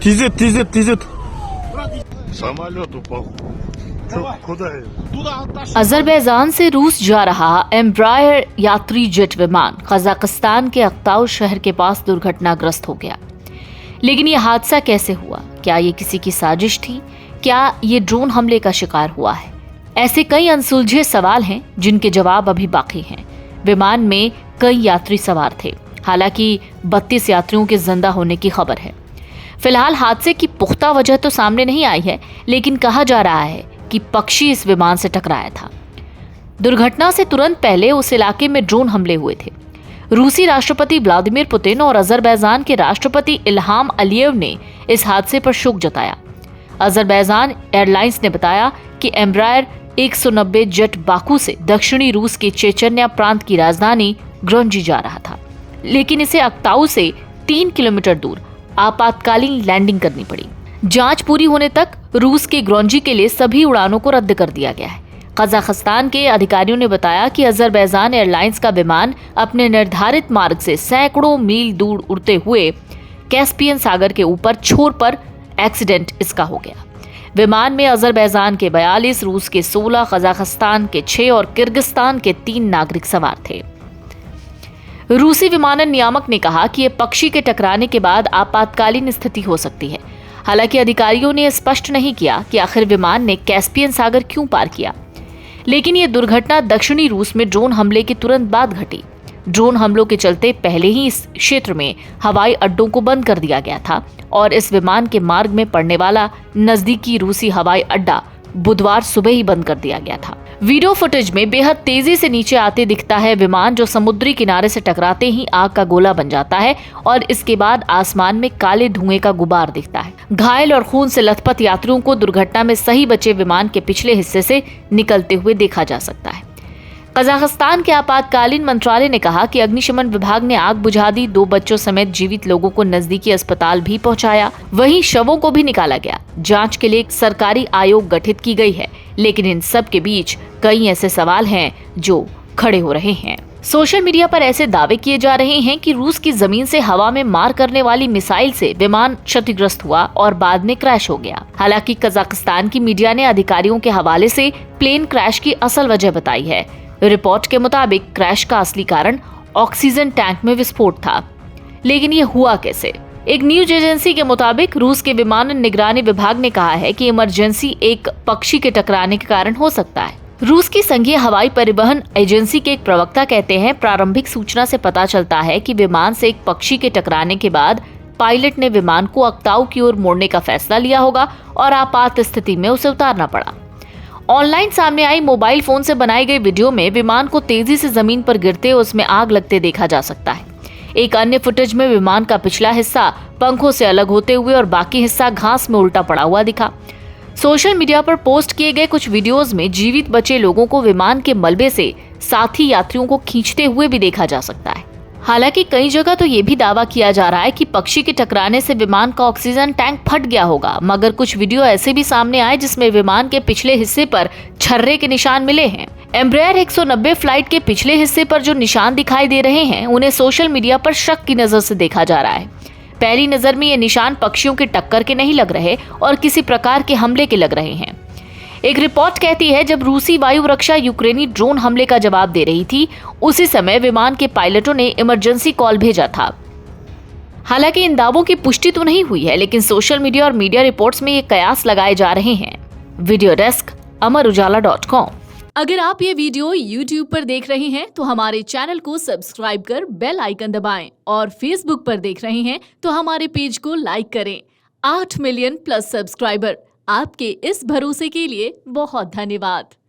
Тизет. Самолет упал. Куда है? अजरबैजान से रूस जा रहा एम्ब्रायर यात्री जेट विमान कजाकिस्तान के अक्ताउ शहर के पास दुर्घटनाग्रस्त हो गया। लेकिन ये हादसा कैसे हुआ? क्या ये किसी की साजिश थी? क्या ये ड्रोन हमले का शिकार हुआ है? ऐसे कई अनसुलझे सवाल हैं जिनके जवाब अभी बाकी हैं। विमान में कई यात्री सवार थे। हालांकि 32 यात्रियों के जिंदा होने की खबर है। फिलहाल हादसे की पुख्ता वजह तो सामने नहीं आई है, लेकिन कहा जा रहा है कि पक्षी इस विमान से टकराया था। दुर्घटना से तुरंत पहले उस इलाके में ड्रोन हमले हुए थे। रूसी राष्ट्रपति व्लादिमीर पुतिन और अजरबैजान के राष्ट्रपति इल्हाम अलियव ने इस हादसे पर शोक जताया। अजरबैजान एयरलाइंस ने बताया कि एम्ब्रायर 190 जेट बाकू से दक्षिणी रूस के चेचन्या प्रांत की राजधानी ग्रोंजी जा रहा था, लेकिन इसे अक्ताउ से 3 किलोमीटर दूर आपातकालीन लैंडिंग करनी पड़ी। जांच पूरी होने तक रूस के ग्रोंजी के लिए सभी उड़ानों को रद्द कर दिया गया है। कजाकिस्तान के अधिकारियों ने बताया कि अजरबैजान एयरलाइंस का विमान अपने निर्धारित मार्ग से सैकड़ों मील दूर उड़ते हुए कैस्पियन सागर के ऊपर छोर पर एक्सीडेंट इसका हो गया। विमान में अजरबैजान के 42, रूस के 16, कजाकिस्तान के 6 और किर्गिस्तान के 3 नागरिक सवार थे। रूसी विमानन नियामक ने कहा कि यह पक्षी के टकराने के बाद आपातकालीन स्थिति हो सकती है। हालांकि अधिकारियों ने स्पष्ट नहीं किया कि आखिर विमान ने कैस्पियन सागर क्यों पार किया। लेकिन यह दुर्घटना दक्षिणी रूस में ड्रोन हमले के तुरंत बाद घटी। ड्रोन हमलों के चलते पहले ही इस क्षेत्र में हवाई अड्डों को बंद कर दिया गया था और इस विमान के मार्ग में पड़ने वाला नजदीकी रूसी हवाई अड्डा बुधवार सुबह ही बंद कर दिया गया था। वीडियो फुटेज में बेहद तेजी से नीचे आते दिखता है विमान, जो समुद्री किनारे से टकराते ही आग का गोला बन जाता है और इसके बाद आसमान में काले धुएं का गुबार दिखता है। घायल और खून से लथपथ यात्रियों को दुर्घटना में सही बचे विमान के पिछले हिस्से से निकलते हुए देखा जा सकता है। कजाकिस्तान के आपातकालीन मंत्रालय ने कहा कि अग्निशमन विभाग ने आग बुझा दी। 2 बच्चों समेत जीवित लोगों को नजदीकी अस्पताल भी पहुंचाया, वहीं शवों को भी निकाला गया। जांच के लिए एक सरकारी आयोग गठित की गई है, लेकिन इन सब के बीच कई ऐसे सवाल हैं जो खड़े हो रहे हैं। सोशल मीडिया पर ऐसे दावे किए जा रहे हैं कि रूस की जमीन से हवा में मार करने वाली मिसाइल से विमान क्षतिग्रस्त हुआ और बाद में क्रैश हो गया। हालांकि कजाकिस्तान की मीडिया ने अधिकारियों के हवाले से प्लेन क्रैश की असल वजह बताई है। रिपोर्ट के मुताबिक क्रैश का असली कारण ऑक्सीजन टैंक में विस्फोट था। लेकिन ये हुआ कैसे? एक न्यूज एजेंसी के मुताबिक रूस के विमानन निगरानी विभाग ने कहा है कि इमरजेंसी एक पक्षी के टकराने के कारण हो सकता है। रूस की संघीय हवाई परिवहन एजेंसी के एक प्रवक्ता कहते हैं, प्रारंभिक सूचना से पता चलता है कि विमान से एक पक्षी के टकराने के बाद पायलट ने विमान को अक्ताउ की ओर मोड़ने का फैसला लिया होगा और आपात स्थिति में उसे उतारना पड़ा। ऑनलाइन सामने आई मोबाइल फोन से बनाई गई वीडियो में विमान को तेजी से जमीन पर गिरते उसमें आग लगते देखा जा सकता है। एक अन्य फुटेज में विमान का पिछला हिस्सा पंखों से अलग होते हुए और बाकी हिस्सा घास में उल्टा पड़ा हुआ दिखा। सोशल मीडिया पर पोस्ट किए गए कुछ वीडियोस में जीवित बचे लोगों को विमान के मलबे से साथी यात्रियों को खींचते हुए भी देखा जा सकता है। हालांकि कई जगह तो ये भी दावा किया जा रहा है कि पक्षी के टकराने से विमान का ऑक्सीजन टैंक फट गया होगा, मगर कुछ वीडियो ऐसे भी सामने आए जिसमें विमान के पिछले हिस्से पर छर्रे के निशान मिले हैं। एम्ब्रायर 190 फ्लाइट के पिछले हिस्से पर जो निशान दिखाई दे रहे हैं उन्हें सोशल मीडिया पर शक की नजर से देखा जा रहा है। पहली नजर में ये निशान पक्षियों के टक्कर के नहीं लग रहे और किसी प्रकार के हमले के लग रहे हैं। एक रिपोर्ट कहती है, जब रूसी वायु रक्षा यूक्रेनी ड्रोन हमले का जवाब दे रही थी, उसी समय विमान के पायलटों ने इमरजेंसी कॉल भेजा था। हालांकि इन दावों की पुष्टि तो नहीं हुई है, लेकिन सोशल मीडिया और मीडिया रिपोर्ट्स में ये कयास लगाए जा रहे हैं। Video desk amarujala.com। अगर आप ये वीडियो YouTube पर देख रहे हैं तो हमारे चैनल को सब्सक्राइब कर बेल आइकन दबाएं और Facebook पर देख रहे हैं तो हमारे पेज को लाइक करें। 8 मिलियन प्लस सब्सक्राइबर, आपके इस भरोसे के लिए बहुत धन्यवाद।